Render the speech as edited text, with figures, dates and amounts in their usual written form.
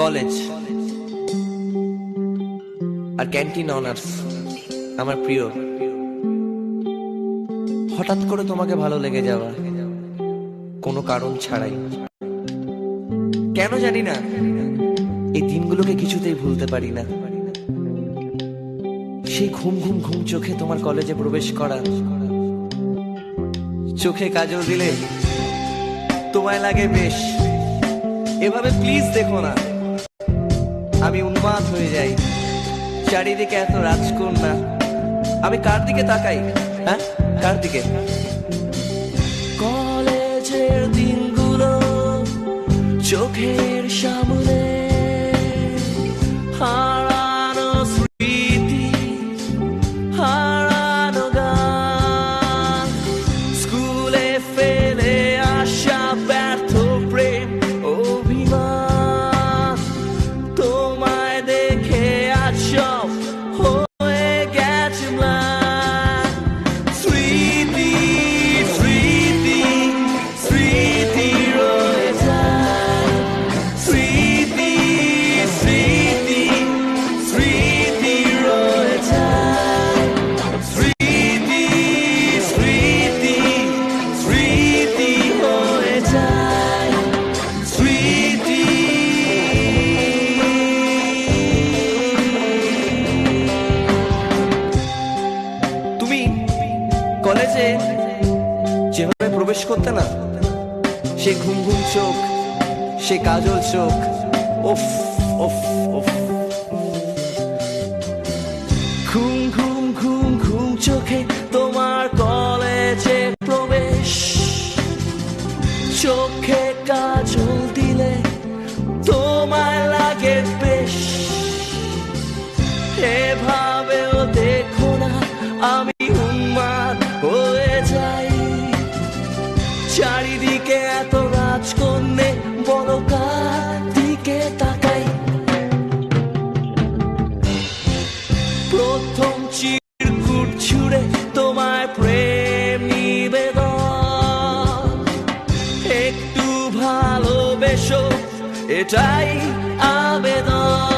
College আর canteen honours আমার প্রিয়। হঠাৎ করে তোমাকে ভালো লেগে যাওয়া, কোনো কারণ ছাড়াই। কেন জানি না, এই দিনগুলোকে কিছুতেই ভুলতে পারি না। সেই ঘুম ঘুম ঘুম চোখে তোমার কলেজে প্রবেশ করা, চোখে কাজল দিলে তোমায় লাগে বেশ। এভাবে প্লিজ দেখো না, আমি উন্মাদ হয়ে যাই। চারিদিকে এত রাজকন্যা, আমি কার দিকে তাকাই? হ্যাঁ, কার দিকে? কলেজের দিনগুলো চোখের সামনে, হারানো স্মৃতি, হারানো গান, স্কুলে ফেলে আসা ব্যর্থ প্রেম অভিমান, তোমায় দেখে আজ সব হয়ে গেছে ম্লান। স্মৃতি স্মৃতি স্মৃতি রয়ে যায়, স্মৃতি স্মৃতি স্মৃতি রয়ে যায়, স্মৃতি স্মৃতি স্মৃতি হয়ে যায়, স্মৃতি। তুমি কলেজে যেভাবে প্রবেশ করতে না, সে ঘুম ঘুম চোখ, সে কাজল চোখ, ওফ ওফ ওফ। ঘুম ঘুম ঘুম ঘুম চোখে তোমার কলেজে প্রবেশ, চোখে কাজল দিলে তোমায় লাগে বেশ। এভাবেও দেখো না, আমি উন্মাদ হয়ে যাই। চারিদিকে এত রাজকন্যে, বড় কার দিকে তাকাই? প্রথম চিরকুট ছুড়ে তোমায় প্রেম নিবেদন, একটু ভালোবেসো, এটাই আবেদন।